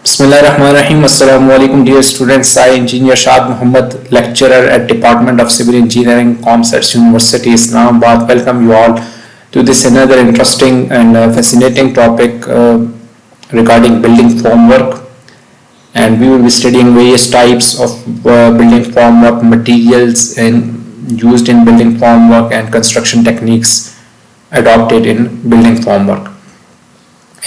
Bismillahirrahmanirrahim. Assalamu alaikum dear students. I Engineer Shad Muhammad, lecturer at Department of Civil Engineering, ComScience University, Islamabad. Welcome you all to this another interesting and fascinating topic regarding building formwork. And we will be studying various types of building formwork materials and used in building formwork and construction techniques adopted in building formwork.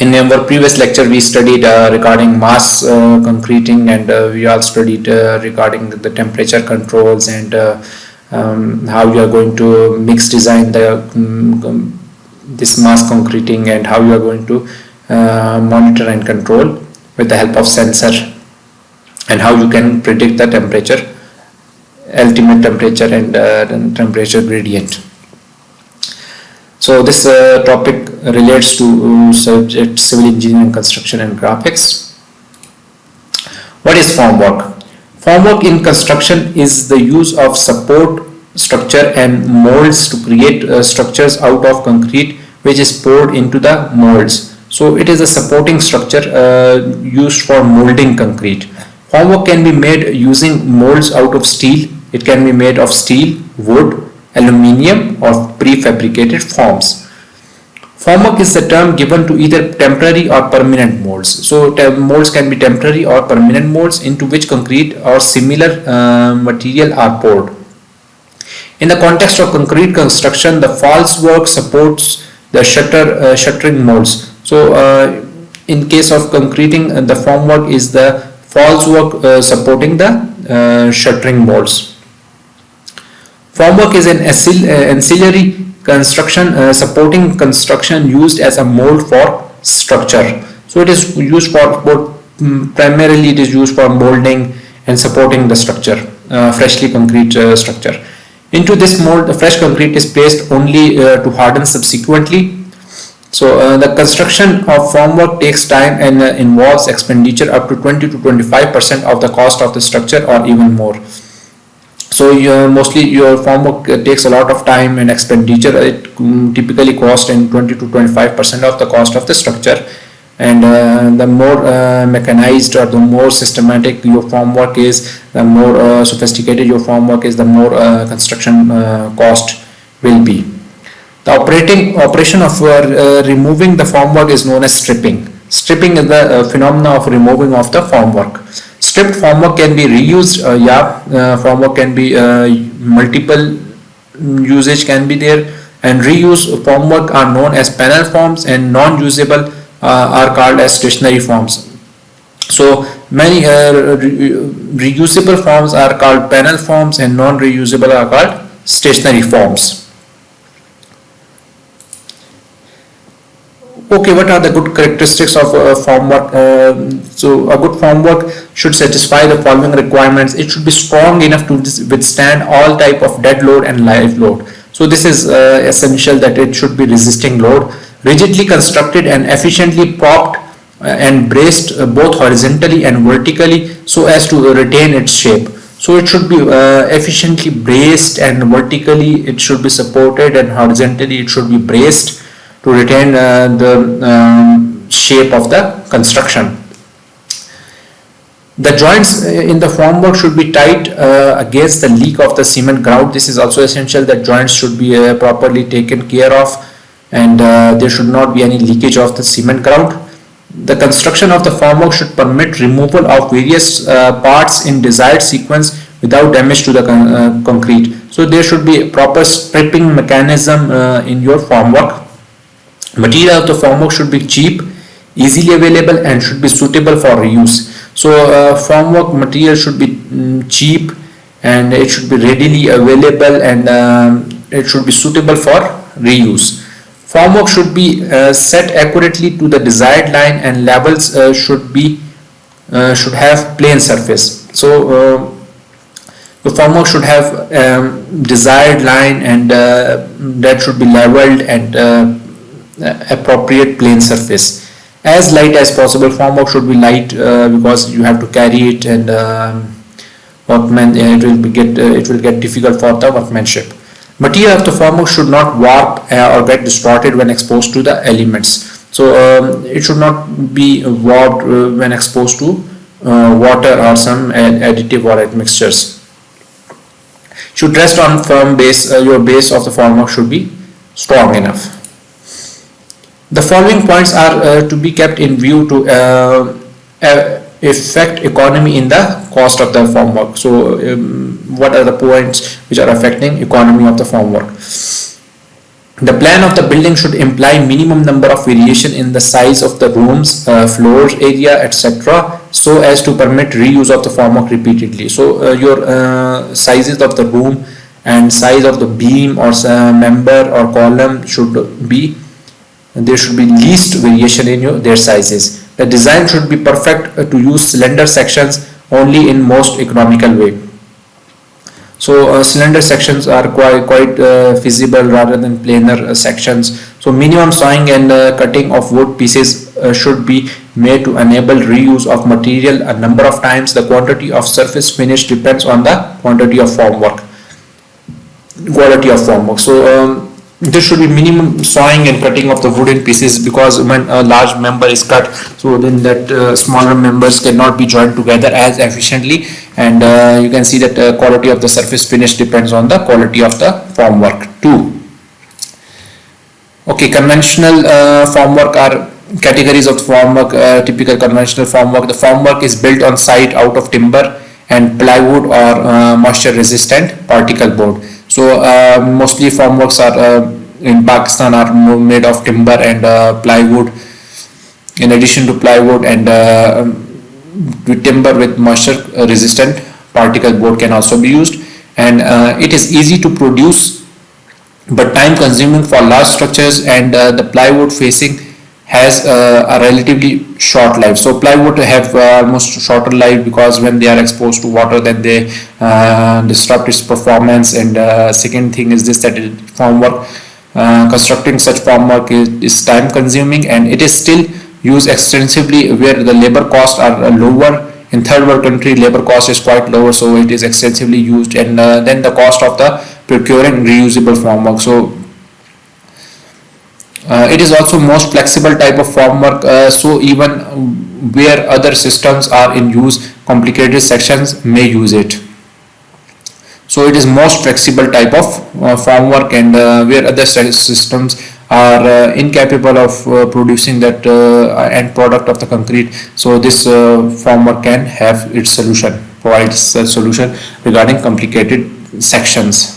In our previous lecture, we studied regarding mass concreting, and we all studied regarding the temperature controls and how you are going to mix design this mass concreting, and how you are going to monitor and control with the help of sensor, and how you can predict the temperature, ultimate temperature, and temperature gradient. So this topic relates to subject civil engineering, construction and graphics. What is formwork? Formwork in construction is the use of support structure and molds to create structures out of concrete which is poured into the molds. So it is a supporting structure used for molding concrete. Formwork can be made using molds out of steel. It can be made of steel, wood, aluminium or prefabricated forms. Formwork is the term given to either temporary or permanent molds. So molds can be temporary or permanent molds into which concrete or similar material are poured. In the context of concrete construction, the falsework supports the shuttering molds. So in case of concreting, the formwork is the falsework supporting the shuttering molds. Formwork is an ancillary construction supporting construction used as a mold for structure. So it is used for primarily it is used for molding and supporting the structure, freshly concrete structure. Into this mold, the fresh concrete is placed only to harden subsequently. So the construction of formwork takes time and involves expenditure up to 20 to 25% of the cost of the structure or even more. So mostly your formwork takes a lot of time and expenditure. It typically costs in 20 to 25% of the cost of the structure, and the more mechanized or the more systematic your formwork is, the more sophisticated your formwork is, the more construction cost will be. The operation of removing the formwork is known as stripping. Stripping is the phenomena of removing of the formwork. Stripped formwork can be reused. Formwork can be multiple usage can be there, and reused formwork are known as panel forms, and non-usable are called as stationary forms. So many reusable forms are called panel forms, and non-reusable are called stationary forms. Okay, what are the good characteristics of formwork? So a good formwork should satisfy the following requirements. It should be strong enough to withstand all type of dead load and live load. So this is essential, that it should be resisting load, rigidly constructed and efficiently propped and braced both horizontally and vertically so as to retain its shape. So it should be efficiently braced, and vertically it should be supported, and horizontally it should be braced to retain the shape of the construction. The joints in the formwork should be tight against the leak of the cement grout. This is also essential, that joints should be properly taken care of, and there should not be any leakage of the cement grout. The construction of the formwork should permit removal of various parts in desired sequence without damage to the concrete. So there should be a proper stripping mechanism in your formwork. Material of the formwork should be cheap, easily available, and should be suitable for reuse. So formwork material should be cheap, and it should be readily available, and it should be suitable for reuse. Formwork should be set accurately to the desired line, and levels should have plane surface. So the formwork should have desired line, and that should be leveled and appropriate plane surface. As light as possible. Formwork should be light because you have to carry it, and it will get difficult for the workmanship. Material of the formwork should not warp or get distorted when exposed to the elements. So it should not be warped when exposed to water or some additive or admixtures. Should rest on firm base. Your base of the formwork should be strong enough. The following points are to be kept in view to affect economy in the cost of the formwork. So what are the points which are affecting economy of the formwork? The plan of the building should imply minimum number of variation in the size of the rooms, floors area, etc., so as to permit reuse of the formwork repeatedly. So your sizes of the room and size of the beam or member or column should be, there should be least variation in their sizes. The design should be perfect to use cylinder sections only in most economical way. So cylinder sections are quite feasible rather than planar sections. So minimum sawing and cutting of wood pieces should be made to enable reuse of material a number of times. The quantity of surface finish depends on the quantity of formwork. So there should be minimum sawing and cutting of the wooden pieces, because when a large member is cut, so then that smaller members cannot be joined together as efficiently, and you can see that the quality of the surface finish depends on the quality of the formwork too. Okay, conventional formwork are categories of formwork. Typical conventional formwork: the formwork is built on site out of timber and plywood or moisture resistant particle board. So mostly formworks are in Pakistan are made of timber and plywood. In addition to plywood and timber with moisture resistant particle board can also be used, and it is easy to produce but time consuming for large structures, and the plywood facing has a relatively short life. So plywood have almost shorter life, because when they are exposed to water, then they disrupt its performance. And second thing is this, that formwork, constructing such formwork is time consuming, and it is still used extensively where the labor costs are lower. In third world country, labor cost is quite lower, so it is extensively used. And then the cost of the procuring reusable formwork. So it is also most flexible type of formwork, so even where other systems are in use, complicated sections may use it. So it is most flexible type of formwork, and where other systems are incapable of producing that end product of the concrete, so this formwork can have its solution, provides a solution regarding complicated sections.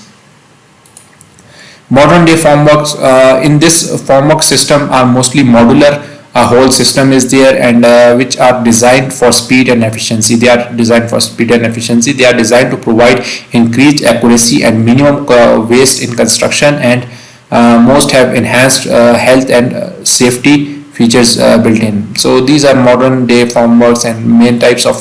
Modern day formworks, in this formwork system are mostly modular. A whole system is there, and which are designed for speed and efficiency. They are designed to provide increased accuracy and minimum waste in construction, and most have enhanced health and safety features built in. So these are modern day formworks, and main types of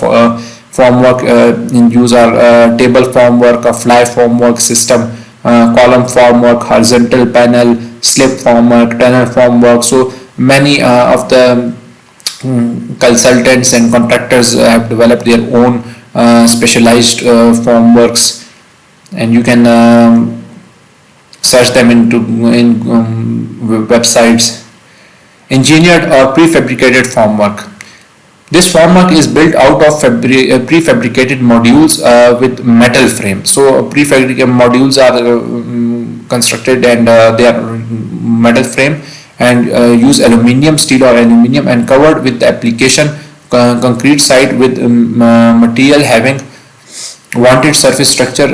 formwork in use are table formwork, a fly formwork system, column formwork, horizontal panel, slip formwork, tunnel formwork. So many of the consultants and contractors have developed their own specialized formworks, and you can search them in websites. Engineered or prefabricated formwork. This formwork is built out of prefabricated modules with metal frame. So prefabricated modules are constructed, and they are metal frame, and use aluminium, steel or aluminium, and covered with the application concrete side with material having wanted surface structure,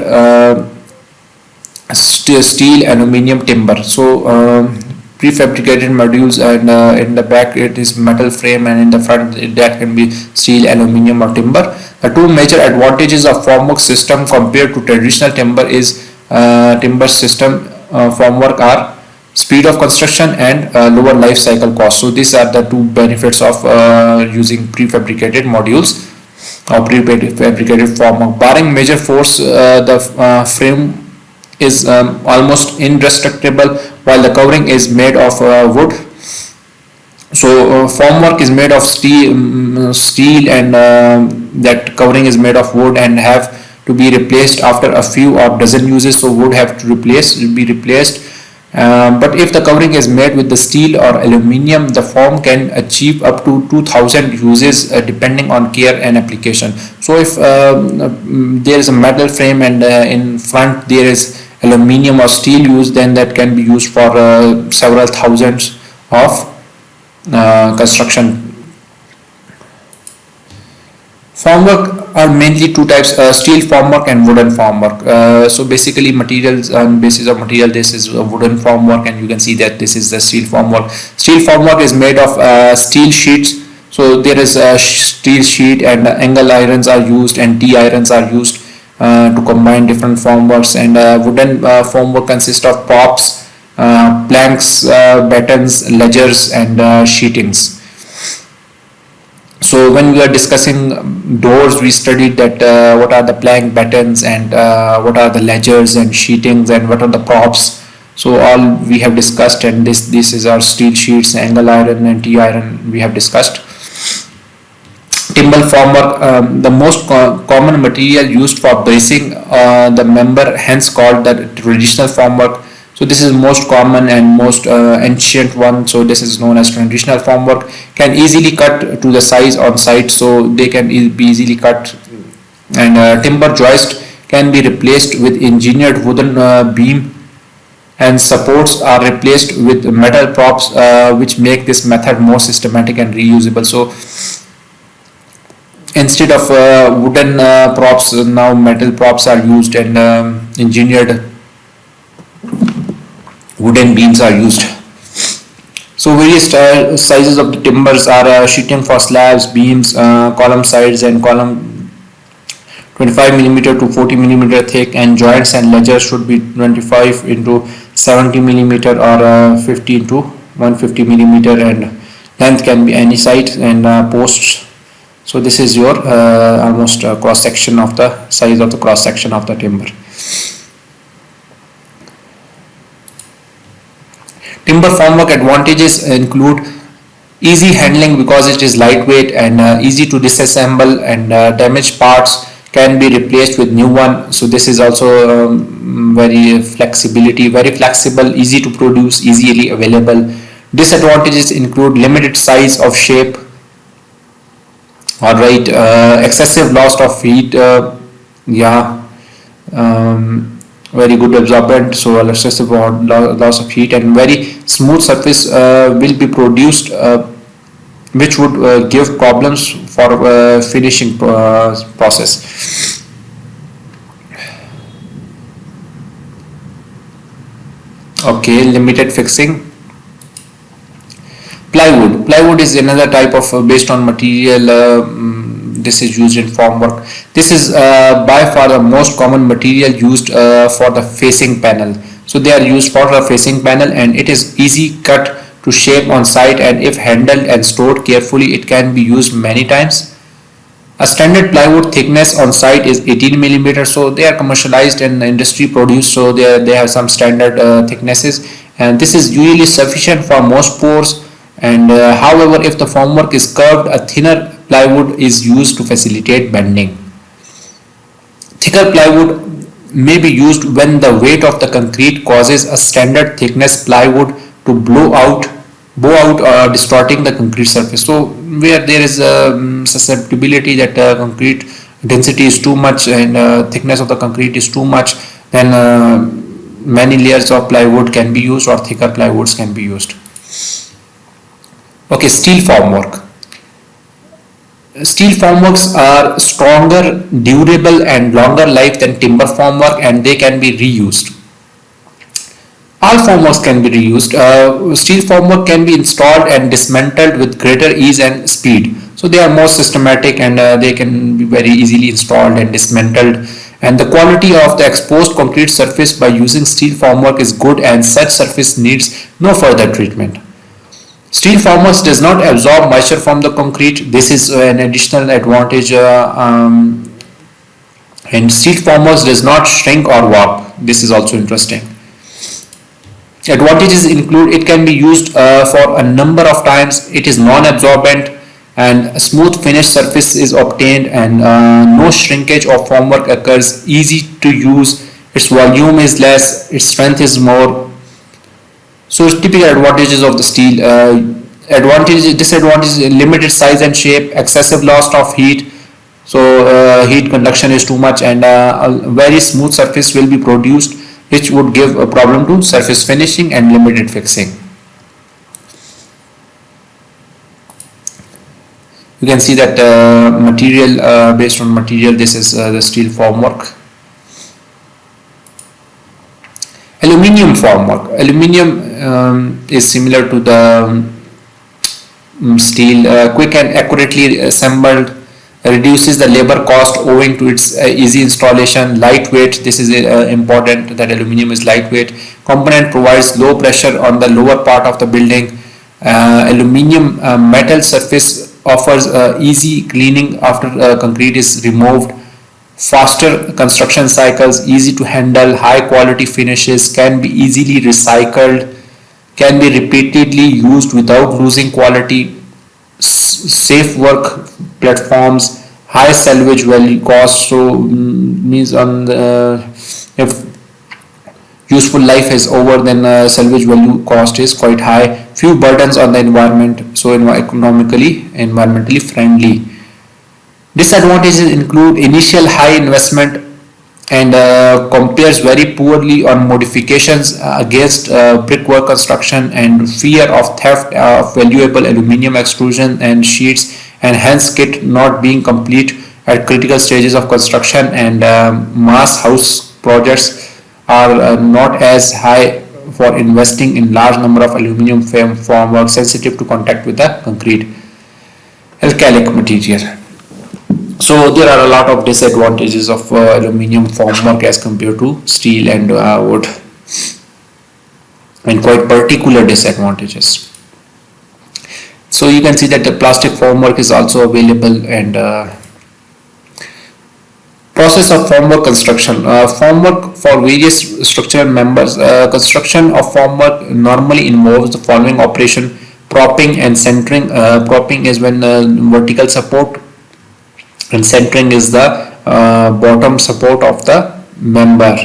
steel, aluminium, timber. So prefabricated modules, and in the back it is metal frame, and in the front that can be steel, aluminium or timber. The two major advantages of formwork system compared to traditional timber system formwork are speed of construction and lower life cycle cost. So these are the two benefits of using prefabricated modules or prefabricated formwork. Barring major force, the frame is almost indestructible, while the covering is made of wood. So formwork is made of steel, and that covering is made of wood and have to be replaced after a few or dozen uses. So wood have to be replaced, But if the covering is made with the steel or aluminium, the foam can achieve up to 2000 uses depending on care and application. So if there is a metal frame and in front there is aluminium or steel used, then that can be used for several thousands of construction. Formwork are mainly two types: steel formwork and wooden formwork. So basically, materials on basis of material, this is a wooden formwork, and you can see that this is the steel formwork. Steel formwork is made of steel sheets. So there is a steel sheet, and angle irons are used, and T irons are used to combine different formworks. And wooden formwork consists of props, planks, battens, ledgers, and sheetings. So when we are discussing doors, we studied that what are the plank, battens, and what are the ledgers and sheetings, and what are the props. So all we have discussed, and this is our steel sheets, angle iron and T iron we have discussed. Timber formwork, the most common material used for bracing the member, hence called the traditional formwork. So this is most common and most ancient one. So this is known as traditional formwork. Can easily cut to the size on site, so they can be easily cut. And timber joist can be replaced with engineered wooden beam, and supports are replaced with metal props, which make this method more systematic and reusable. So instead of wooden props, now metal props are used, and engineered wooden beams are used. So various sizes of the timbers are sheeting for slabs, beams, column sides, and column 25 mm to 40 mm thick, and joints and ledgers should be 25 into 70 mm or 50 into 150 mm, and length can be any size, and posts. So this is your almost cross section of the size of the cross section of the timber. Timber formwork advantages include easy handling because it is lightweight and easy to disassemble, and damaged parts can be replaced with new one. So this is also very flexible, easy to produce, easily available. Disadvantages include limited size of shape. Alright, excessive loss of heat, very good absorbent, so excessive loss of heat, and very smooth surface will be produced, which would give problems for finishing process. Okay, limited fixing. Plywood is another type of based on material. This is used in formwork. This is by far the most common material used for the facing panel. So they are used for the facing panel, and it is easy cut to shape on site, and if handled and stored carefully, it can be used many times. A standard plywood thickness on site is 18 mm. So they are commercialized and industry produced, so they have some standard thicknesses, and this is usually sufficient for most pours. And however, if the formwork is curved, a thinner plywood is used to facilitate bending. Thicker plywood may be used when the weight of the concrete causes a standard thickness plywood to bow out, distorting the concrete surface. So where there is a susceptibility that concrete density is too much and thickness of the concrete is too much, then many layers of plywood can be used, or thicker plywoods can be used. Okay, steel formwork. Steel formworks are stronger, durable, and longer life than timber formwork, and they can be reused. All formworks can be reused. Steel formwork can be installed and dismantled with greater ease and speed. So they are more systematic, and they can be very easily installed and dismantled. And the quality of the exposed concrete surface by using steel formwork is good, and such surface needs no further treatment. Steel formwork does not absorb moisture from the concrete. This is an additional advantage, and steel formwork does not shrink or warp. This is also interesting. Advantages include it can be used for a number of times, it is non-absorbent, and a smooth finished surface is obtained, and no shrinkage of formwork occurs, easy to use, its volume is less, its strength is more. So typical advantages of the steel. Disadvantages: limited size and shape, excessive loss of heat. So heat conduction is too much, and a very smooth surface will be produced, which would give a problem to surface finishing and limited fixing. You can see that material, based on material, this is the steel formwork. Aluminium formwork. Aluminium is similar to the steel. Quick and accurately assembled, reduces the labor cost owing to its easy installation. Lightweight, this is important, that aluminium is lightweight. Component provides low pressure on the lower part of the building. Aluminium metal surface offers easy cleaning after concrete is removed. Faster construction cycles, easy to handle, high quality finishes, can be easily recycled, can be repeatedly used without losing quality. Safe work platforms, high salvage value cost. So means on the, if useful life is over, then salvage value cost is quite high. Few burdens on the environment, so environmentally friendly. Disadvantages include initial high investment and compares very poorly on modifications against brickwork construction, and fear of theft of valuable aluminium extrusion and sheets, and hence kit not being complete at critical stages of construction, and mass house projects are not as high for investing in large number of aluminium formwork sensitive to contact with the concrete. Alkalic material. So there are a lot of disadvantages of aluminium formwork as compared to steel and wood, and quite particular disadvantages. So you can see that the plastic formwork is also available, and process of formwork construction. Formwork for various structural members. Construction of formwork normally involves the following operation: propping and centering. Propping is when vertical support, and centering is the bottom support of the member,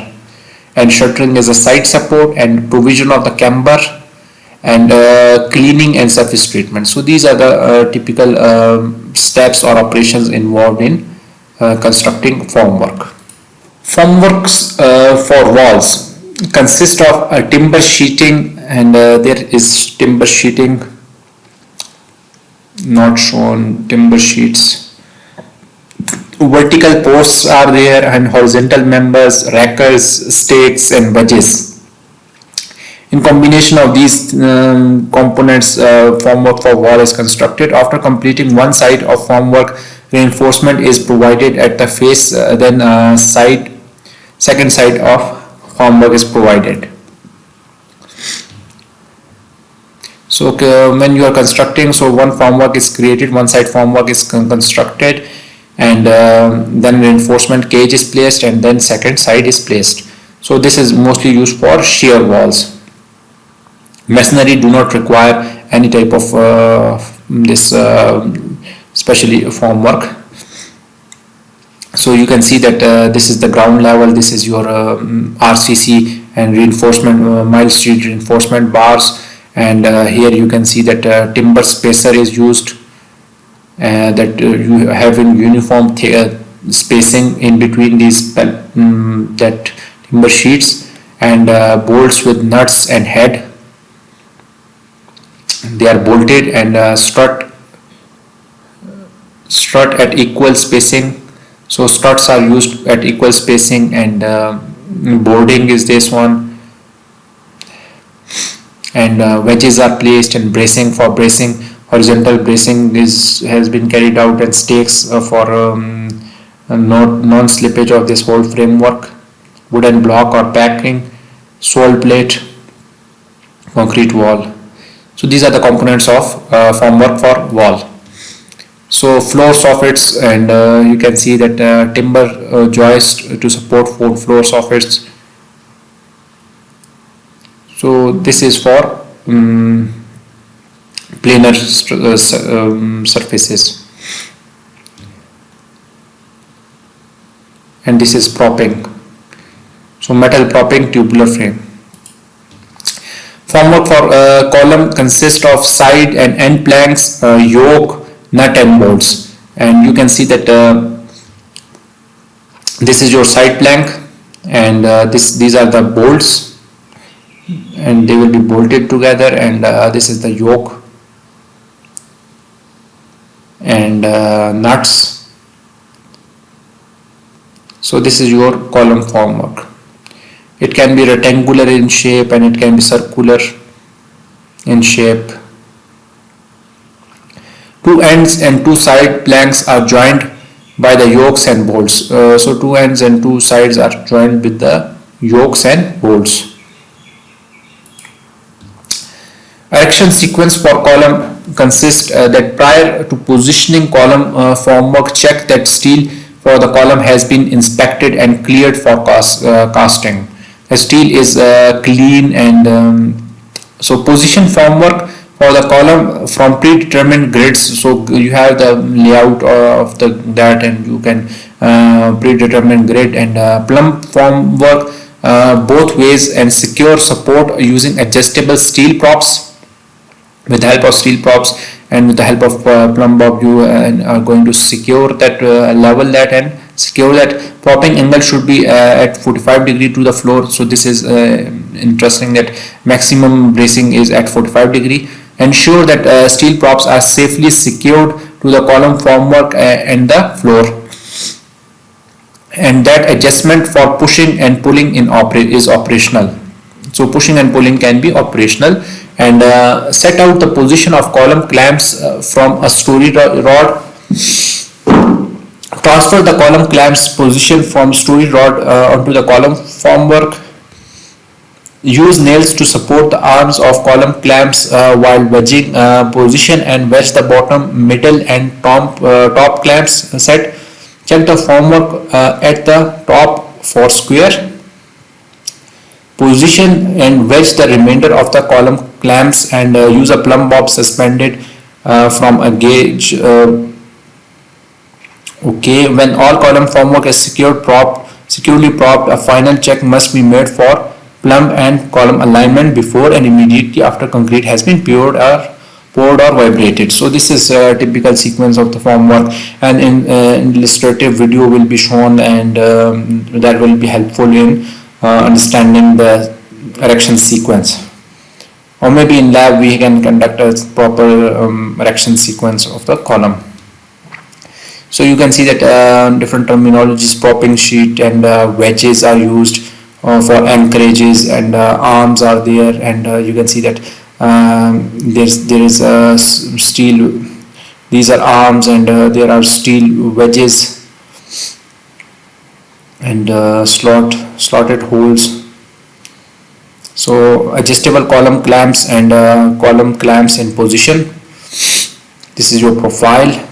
and shuttering is a side support, and provision of the camber, and cleaning and surface treatment. So these are the typical steps or operations involved in constructing formwork. Formworks for walls consist of timber sheeting, and there is timber sheeting not shown, timber sheets. Vertical posts are there, and horizontal members, rackers, stakes, and wedges. In combination of these components, formwork for wall is constructed. After completing one side of formwork, reinforcement is provided at the face, then second side of formwork is provided. So when you are constructing, so one formwork is created, one side formwork is constructed, and then reinforcement cage is placed, and then second side is placed. So this is mostly used for shear walls. Masonry do not require any type of especially formwork. So you can see that this is the ground level, this is your RCC and reinforcement, mild steel reinforcement bars, and here you can see that timber spacer is used, that you have in uniform spacing in between these that timber sheets, and bolts with nuts and head. They are bolted, and strut at equal spacing. So struts are used at equal spacing, and boarding is this one, and wedges are placed, and bracing for bracing. Horizontal bracing has been carried out, and stakes for non-slippage of this whole framework. Wooden block or packing, sole plate, concrete wall. So these are the components of formwork for wall. So floor soffits, and you can see that timber joist to support floor soffits. So this is for planar surfaces, and this is propping. So metal propping, tubular frame. Formwork for column consists of side and end planks, yoke, nut and bolts. And you can see that this is your side plank, and these are the bolts, and they will be bolted together, and this is the yoke and nuts. So this is your column formwork. It can be rectangular in shape and it can be circular in shape. Two ends and two side planks are joined by the yokes and bolts. So two ends and two sides are joined with the yokes and bolts. Erection sequence for column consists that prior to positioning column formwork, check that steel for the column has been inspected and cleared for casting. The steel is clean, and so position formwork for the column from predetermined grids. So you have the layout of that, and you can predetermine grid and plumb formwork both ways and secure support using adjustable steel props. With the help of steel props and with the help of plumb bob, you are going to secure that, level that and secure that. Propping angle should be at 45 degree to the floor. So this is interesting that maximum bracing is at 45 degree. Ensure that steel props are safely secured to the column formwork and the floor, and that adjustment for pushing and pulling is operational. So pushing and pulling can be operational. And set out the position of column clamps from a story rod. Transfer the column clamps position from story rod onto the column formwork. Use nails to support the arms of column clamps while wedging position, and wedge the bottom, middle and top clamps set. Check the formwork at the top for square position and wedge the remainder of the column clamps, and use a plumb bob suspended from a gauge. Okay, when all column formwork is securely propped, a final check must be made for plumb and column alignment before and immediately after concrete has been poured or vibrated. So this is a typical sequence of the formwork, and in illustrative video will be shown, and that will be helpful in understanding the erection sequence. Or maybe in lab we can conduct a proper erection sequence of the column. So you can see that different terminologies, propping sheet and wedges are used for anchorages, and arms are there, and you can see that there is a steel, these are arms, and there are steel wedges and slotted holes. So adjustable column clamps and column clamps in position. This is your profile.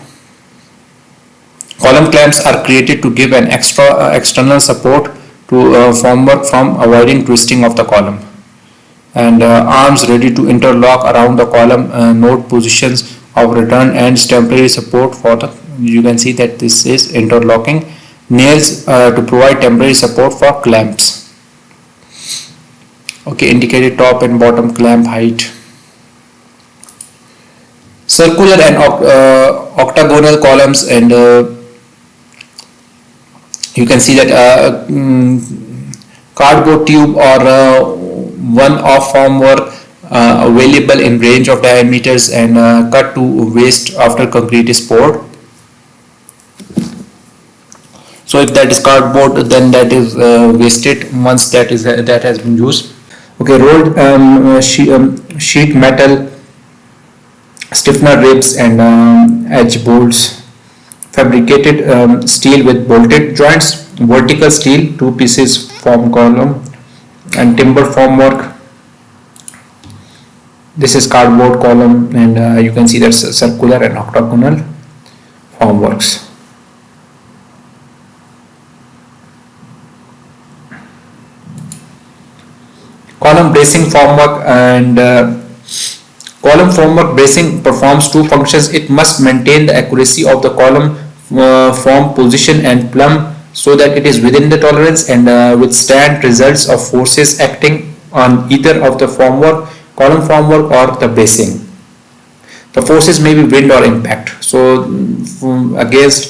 Column clamps are created to give an external support to formwork from avoiding twisting of the column. And arms ready to interlock around the column. Note positions of return ends, temporary support for the, you can see that this is interlocking. Nails to provide temporary support for clamps. Okay, indicated top and bottom clamp height. Circular and octagonal columns, and you can see that cardboard tube or one-off formwork available in range of diameters and cut to waste after concrete is poured. So if that is cardboard, then that is wasted once that has been used. Okay, rolled sheet metal, stiffener ribs and edge bolts, fabricated steel with bolted joints, vertical steel, 2 pieces form column, and timber formwork. This is cardboard column, and you can see that's circular and octagonal formworks. Column bracing formwork, and column formwork bracing performs two functions. It must maintain the accuracy of the column form position and plumb so that it is within the tolerance and withstand results of forces acting on either of the formwork. column formwork or the bracing. The forces may be wind or impact. So against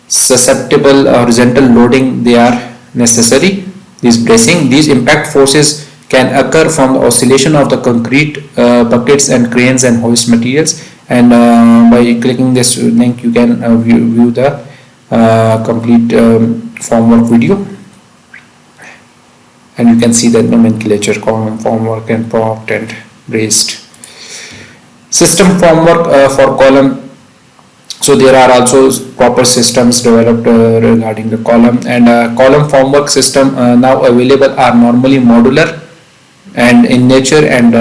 susceptible horizontal loading they are necessary. These bracing, these impact forces can occur from the oscillation of the concrete buckets and cranes and hoist materials. And by clicking this link you can view the complete formwork video, and you can see the nomenclature: column formwork and propped and braced. System formwork for column. So there are also proper systems developed regarding the column, and column formwork system now available are normally modular and in nature, and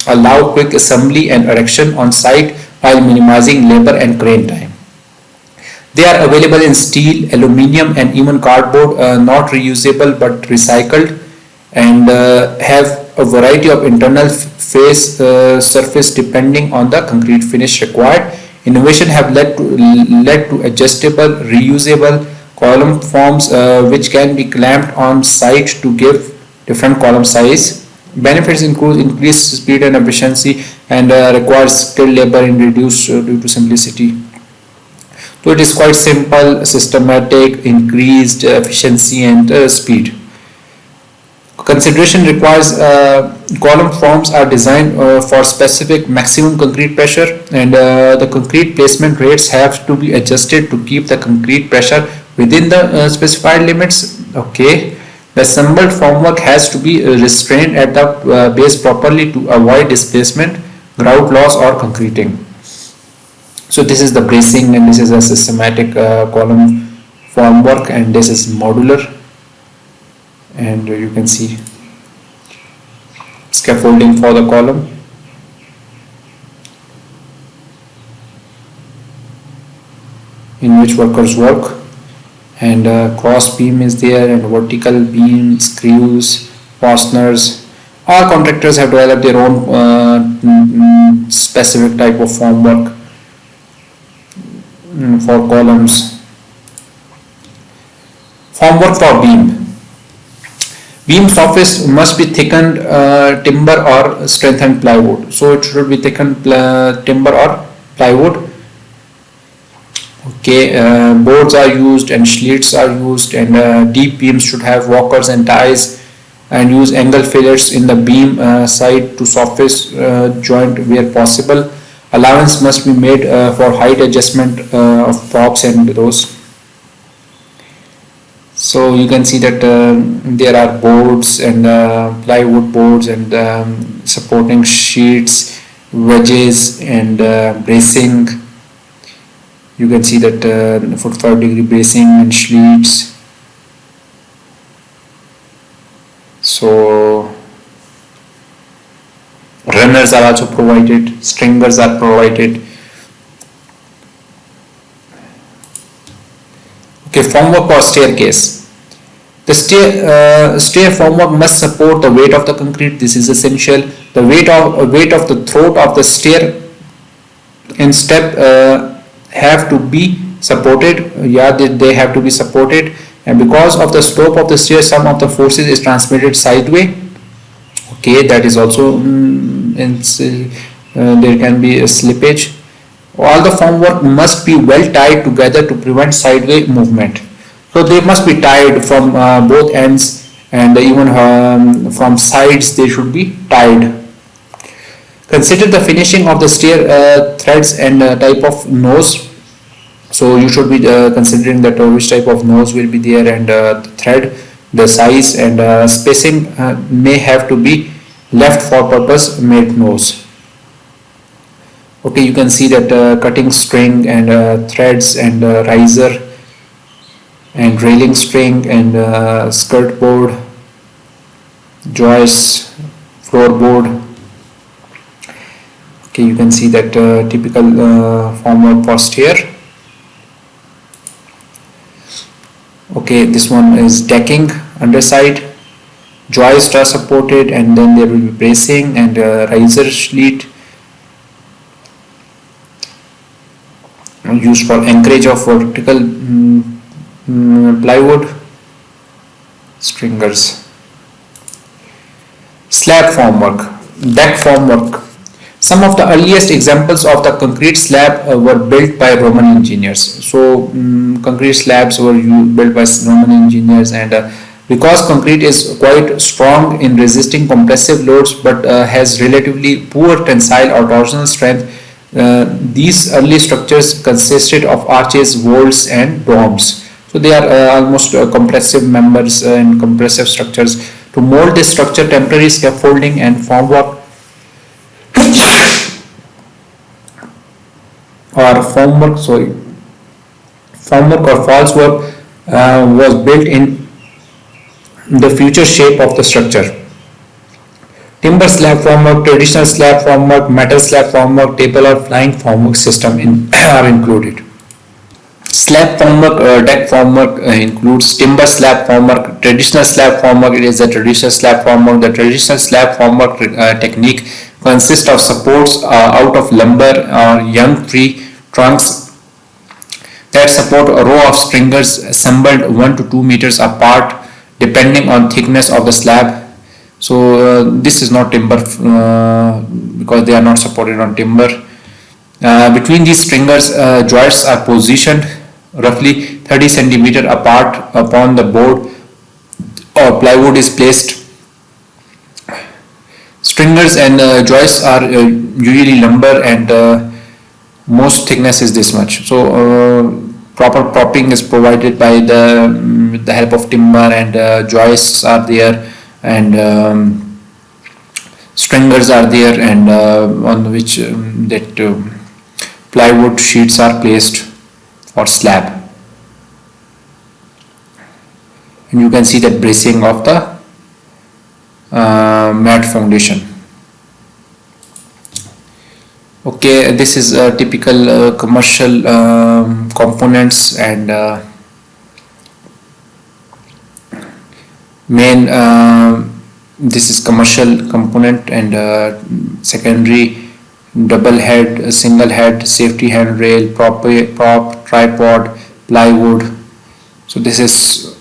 allow quick assembly and erection on site while minimizing labor and crane time. They are available in steel, aluminium and even cardboard, not reusable but recycled, and have a variety of internal face surface depending on the concrete finish required. Innovation have led to adjustable, reusable column forms which can be clamped on site to give different column size. Benefits include increased speed and efficiency, and requires skilled labor and reduced due to simplicity. So it is quite simple, systematic, increased efficiency and speed. Consideration requires column forms are designed for specific maximum concrete pressure, and the concrete placement rates have to be adjusted to keep the concrete pressure within the specified limits. Okay. The assembled formwork has to be restrained at the base properly to avoid displacement, grout loss or concreting. So this is the bracing, and this is a systematic column formwork, and this is modular, and you can see scaffolding for the column. In which workers work, and cross beam is there, and vertical beam, screws, fasteners. All contractors have developed their own specific type of formwork for columns. Formwork for beam. Beam surface must be thickened timber or strengthened plywood. So it should be thickened timber or plywood. Okay, boards are used and slits are used, and deep beams should have walkers and ties, and use angle fillets in the beam side to surface joint where possible. Allowance must be made for height adjustment of props and those. So you can see that there are boards and plywood boards and supporting sheets, wedges and bracing. You can see that 45-degree bracing and slits. So runners are also provided, stringers are provided. Okay, formwork or staircase. The stair formwork must support the weight of the concrete. This is essential. The weight of the throat of the stair and step have to be supported. Yeah, they have to be supported, and because of the slope of the stair, some of the forces is transmitted sideways. Okay, that is also there can be a slippage. All the formwork must be well tied together to prevent sideways movement. So they must be tied from both ends, and even from sides they should be tied. Consider the finishing of the stair threads and type of nose. So you should be considering that which type of nose will be there, and the thread, the size and spacing may have to be left for purpose made nose. Okay, you can see that cutting string and threads and riser and railing string and skirt board, joists, floorboard. Okay, you can see that typical formwork for stair. Okay, this one is decking underside. Joists are supported, and then there will be bracing and riser sheet used for anchorage of vertical plywood. Stringers. Slab formwork. Deck formwork. Some of the earliest examples of the concrete slab were built by Roman engineers. So concrete slabs were built by Roman engineers, and because concrete is quite strong in resisting compressive loads but has relatively poor tensile or torsional strength, these early structures consisted of arches, vaults, and domes. So they are almost compressive members and compressive structures. To mold this structure, temporary scaffolding and formwork formwork or false work was built in the future shape of the structure. Timber slab formwork, traditional slab formwork, metal slab formwork, table or flying formwork system are included. Slab formwork, deck formwork includes timber slab formwork, traditional slab formwork. It is the traditional slab formwork. The traditional slab formwork technique consists of supports out of lumber or young tree trunks that support a row of stringers assembled 1 to 2 meters apart depending on thickness of the slab. So this is not timber because they are not supported on timber. Between these stringers, joists are positioned roughly 30 centimeter apart upon the board or plywood is placed. Stringers and joists are usually lumber, and most thickness is this much. So proper propping is provided by with the help of timber, and joists are there, and stringers are there, and on which plywood sheets are placed or slab. And you can see that bracing of the mat foundation. Okay, this is typical commercial components, and main this is commercial component, and secondary double head, single head, safety handrail, prop, tripod, plywood. So this is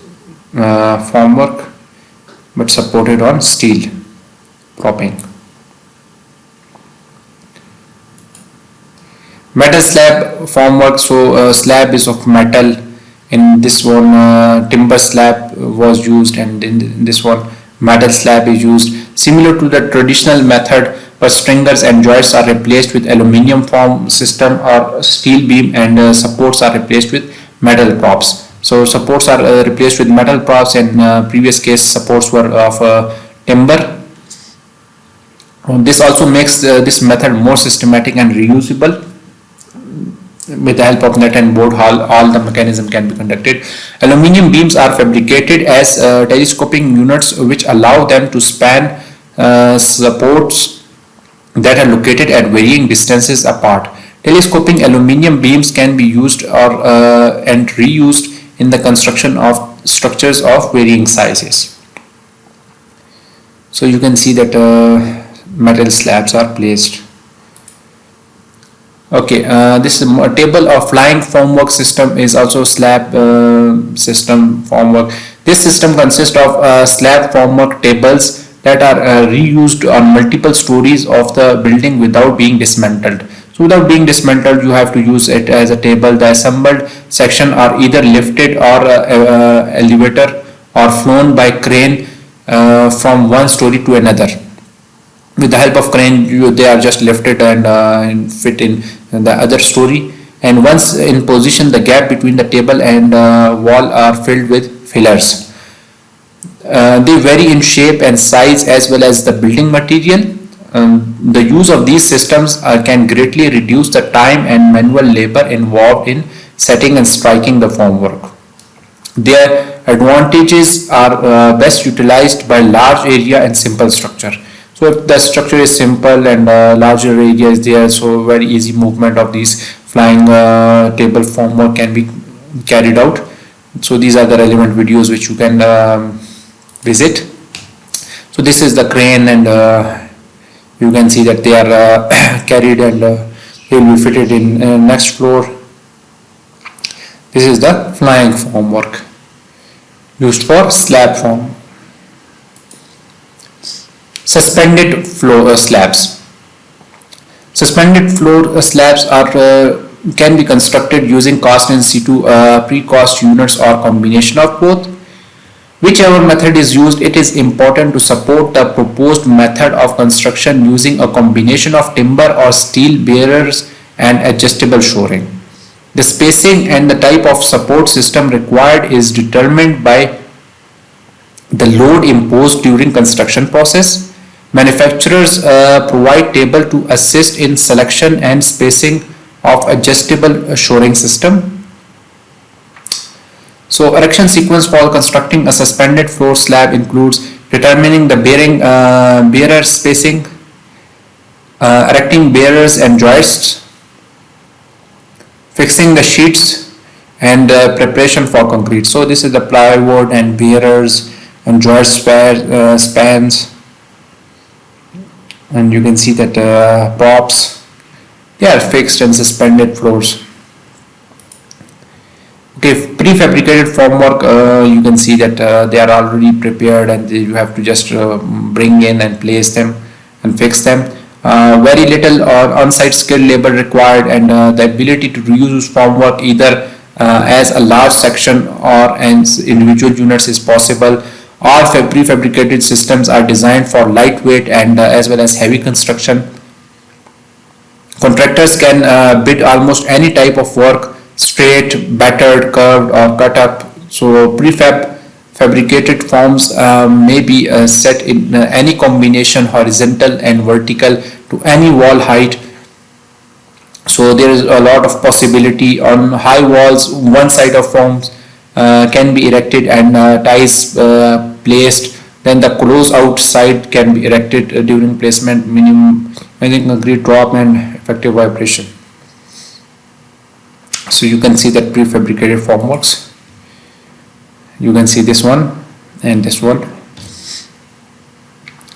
formwork but supported on steel propping. Metal slab formwork. So slab is of metal. In this one timber slab was used, and in this one metal slab is used. Similar to the traditional method, but stringers and joists are replaced with aluminium form system or steel beam, and supports are replaced with metal props. So supports are replaced with metal props, and previous case supports were of timber. This also makes this method more systematic and reusable. With the help of nut and bolt, all the mechanism can be conducted. Aluminium beams are fabricated as telescoping units, which allow them to span supports that are located at varying distances apart. Telescoping aluminium beams can be used and reused in the construction of structures of varying sizes. So you can see that metal slabs are placed. Okay, this is a table of flying formwork system is also slab system formwork. This system consists of slab formwork tables that are reused on multiple stories of the building without being dismantled. So without being dismantled, you have to use it as a table. The assembled section are either lifted or elevator or flown by crane from one story to another. With the help of crane, they are just lifted and fit in the other story, and once in position, the gap between the table and wall are filled with fillers. They vary in shape and size as well as the building material. The use of these systems can greatly reduce the time and manual labor involved in setting and striking the formwork. Their advantages are best utilized by large area and simple structure. So if the structure is simple and larger area is there, so very easy movement of these flying table formwork can be carried out. So these are the relevant videos which you can visit. So this is the crane, and you can see that they are carried, and they will be fitted in next floor. This is the flying formwork used for slab form. Suspended floor slabs. Suspended floor slabs are can be constructed using cast in situ, pre-cast units, or combination of both. Whichever method is used, it is important to support the proposed method of construction using a combination of timber or steel bearers and adjustable shoring. The spacing and the type of support system required is determined by the load imposed during construction process. Manufacturers provide table to assist in selection and spacing of adjustable shoring system. So erection sequence for constructing a suspended floor slab includes determining the bearer spacing, erecting bearers and joists, fixing the sheets, and preparation for concrete. So this is the plywood and bearers and joist spans, and you can see that props, they are fixed and suspended floors. Okay, prefabricated formwork, you can see that they are already prepared and you have to just bring in and place them and fix them. Very little or on-site skilled labor required, and the ability to reuse formwork either as a large section or as individual units is possible. All prefabricated systems are designed for lightweight and as well as heavy construction. Contractors can bid almost any type of work, straight, battered, curved, or cut up. So fabricated forms may be set in any combination, horizontal and vertical, to any wall height. So there is a lot of possibility. On high walls, one side of forms can be erected and ties placed. Then the close out side can be erected during placement, minimizing concrete drop and effective vibration. So you can see that prefabricated formworks. You can see this one and this one.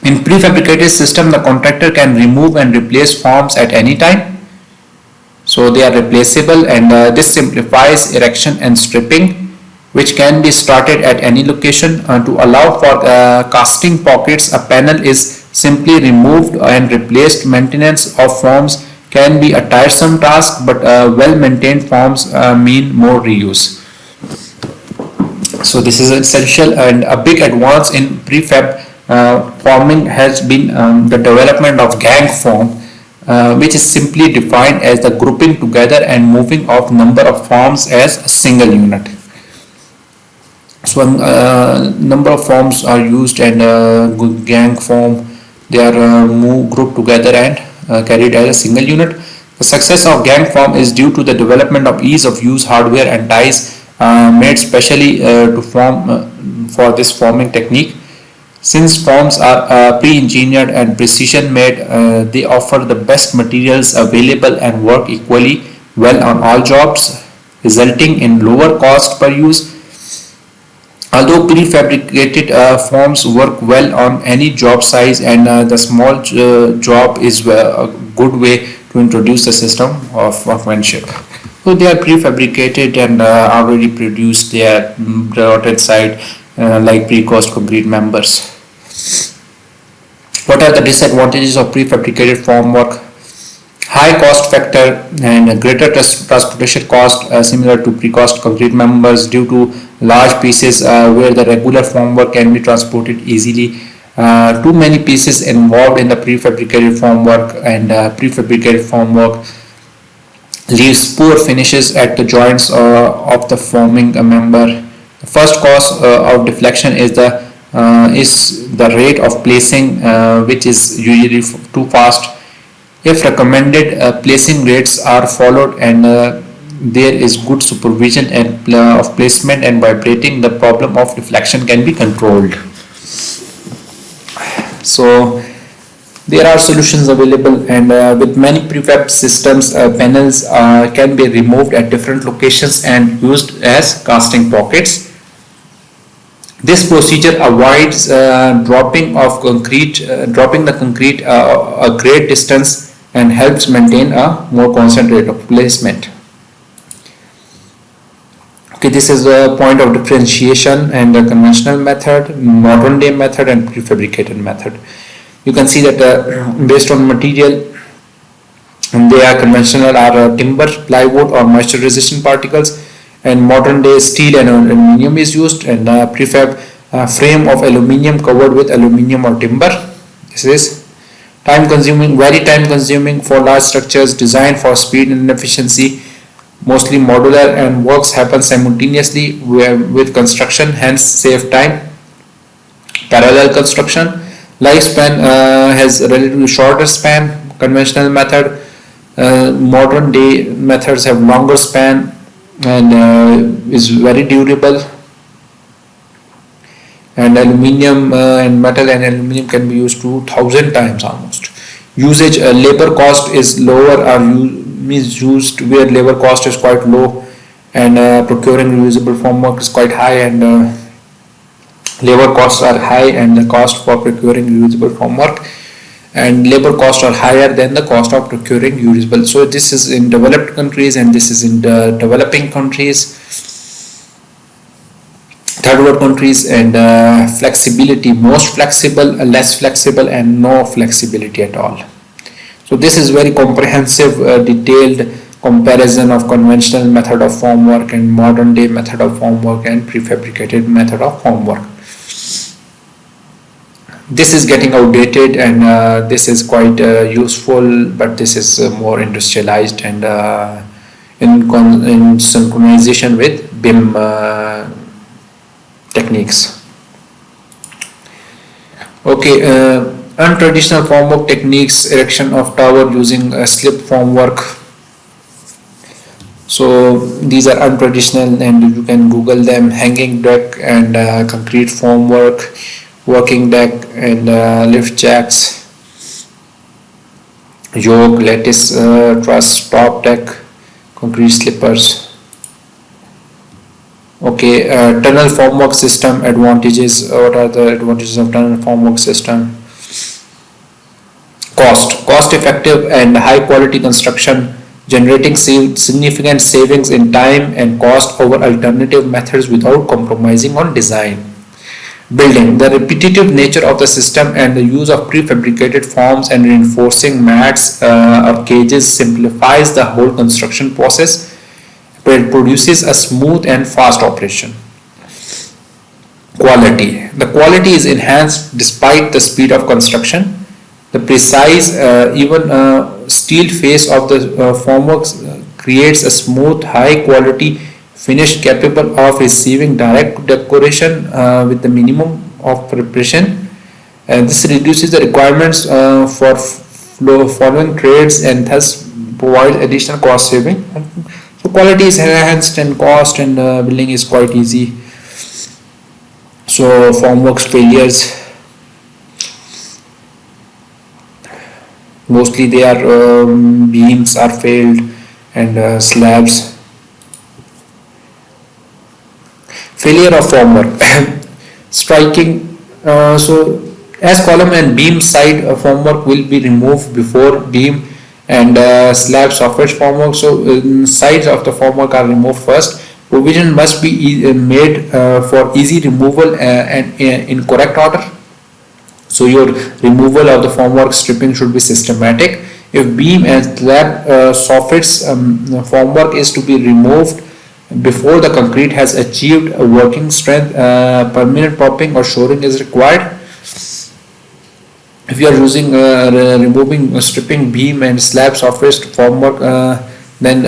In prefabricated system, the contractor can remove and replace forms at any time. So they are replaceable, and this simplifies erection and stripping, which can be started at any location. To allow for casting pockets, a panel is simply removed and replaced. Maintenance of forms can be a tiresome task, but well-maintained forms mean more reuse. So this is essential, and a big advance in prefab forming has been the development of gang form, which is simply defined as the grouping together and moving of number of forms as a single unit. So number of forms are used, and gang form, they are grouped together and carried as a single unit. The success of gang form is due to the development of ease of use hardware and ties made specially to form for this forming technique. Since forms are pre-engineered and precision made, they offer the best materials available and work equally well on all jobs, resulting in lower cost per use. Although prefabricated forms work well on any job size, and the small job is a good way to introduce the system of workmanship. So they are prefabricated and already produced. They are dotted side like pre-cast concrete members. What are the disadvantages of prefabricated formwork? High cost factor and greater transportation cost similar to precast concrete members due to large pieces where the regular formwork can be transported easily. Too many pieces involved in the prefabricated formwork, and prefabricated formwork leaves poor finishes at the joints of the forming member. The first cause of deflection is the rate of placing, which is usually too fast. If recommended placing rates are followed and there is good supervision and of placement and vibrating, the problem of deflection can be controlled. So there are solutions available, and with many prefab systems, panels can be removed at different locations and used as casting pockets. This procedure avoids dropping the concrete a great distance and helps maintain a more constant rate of placement. Okay, this is a point of differentiation and the conventional method, modern day method, and prefabricated method. You can see that based on material, they are conventional are timber, plywood or moisture resistant particles, and modern day steel and aluminum is used, and prefab frame of aluminum covered with aluminum or timber. This is time consuming, very time consuming for large structures, designed for speed and efficiency, mostly modular, and works happen simultaneously with construction, hence save time. Parallel construction, lifespan has a relatively shorter span, conventional method. Modern day methods have longer span and is very durable, and aluminium and metal and aluminium can be used 2000 times almost. Usage, labor cost is lower, or means used where labor cost is quite low, and procuring reusable formwork is quite high, and labor costs are high, and the cost for procuring reusable formwork and labor costs are higher than the cost of procuring reusable. So this is in developed countries, and this is in the developing countries, third world countries. And flexibility, most flexible, less flexible, and no flexibility at all. So this is very comprehensive, detailed comparison of conventional method of formwork and modern day method of formwork and prefabricated method of formwork. This is getting outdated, and this is quite useful, but this is more industrialized and in synchronization with BIM techniques. Okay, untraditional formwork techniques, erection of tower using slip formwork. So these are untraditional, and you can Google them: hanging deck and concrete formwork, working deck and lift jacks, yoke, lattice truss, top deck, concrete slippers. Okay, tunnel formwork system advantages. What are the advantages of tunnel formwork system? Cost effective and high quality construction, generating significant savings in time and cost over alternative methods without compromising on design. Building, the repetitive nature of the system and the use of prefabricated forms and reinforcing mats or cages simplifies the whole construction process, but it produces a smooth and fast operation. Quality, the quality is enhanced despite the speed of construction. The precise, even steel face of the formwork creates a smooth, high quality finish capable of receiving direct decoration with the minimum of preparation, and this reduces the requirements for following trades and thus provide additional cost saving. So quality is enhanced and cost and building is quite easy. So formworks failures, mostly they are beams are failed and slabs. Failure of formwork. Striking, so as column and beam side formwork will be removed before beam and slab soffit formwork. So sides of the formwork are removed first. Provision must be made for easy removal and in correct order. So your removal of the formwork stripping should be systematic. If beam and slab soffits formwork is to be removed before the concrete has achieved a working strength, permanent propping or shoring is required. If you are using removing stripping beam and slab soffits formwork, then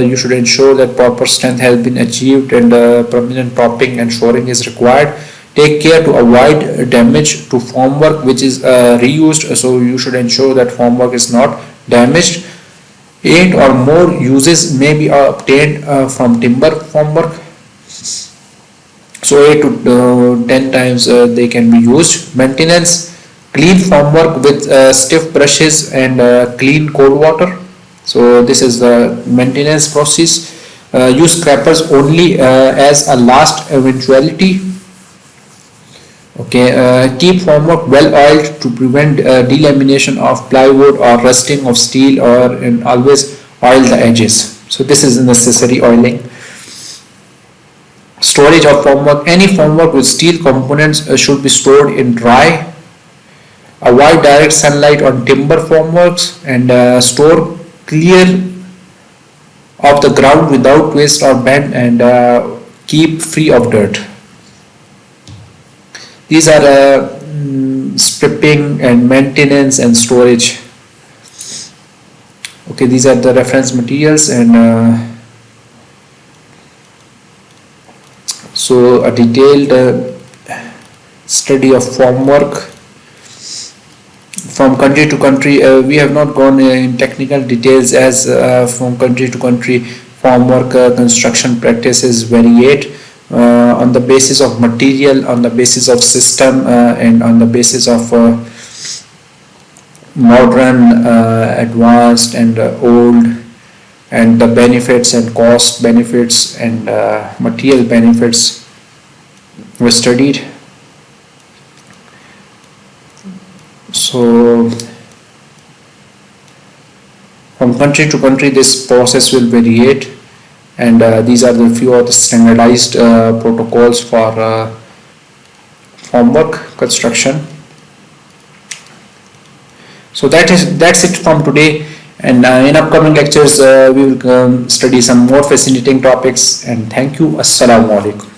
you should ensure that proper strength has been achieved and permanent propping and shoring is required. Take care to avoid damage to formwork which is reused, so you should ensure that formwork is not damaged. 8 or more uses may be obtained from timber formwork. So 8 to 10 times they can be used. Maintenance, clean formwork with stiff brushes and clean cold water. So this is the maintenance process. Use scrapers only as a last eventuality. Okay, keep formwork well oiled to prevent delamination of plywood or rusting of steel, or always oil the edges. So this is necessary oiling. Storage of formwork. Any formwork with steel components should be stored in dry avoid direct sunlight on timber formworks, and store clear of the ground without waste or bend, and keep free of dirt. These are stripping and maintenance and storage. Okay, these are the reference materials, and so a detailed study of formwork from country to country. We have not gone in technical details, as from country to country formwork construction practices variate on the basis of material, on the basis of system, and on the basis of modern, advanced, and old, and the benefits and cost benefits and material benefits were studied. So from country to country this process will variate, and these are the few of the standardized protocols for formwork construction. So that's it from today, and in upcoming lectures we will study some more fascinating topics, and thank you. Assalamu alaikum.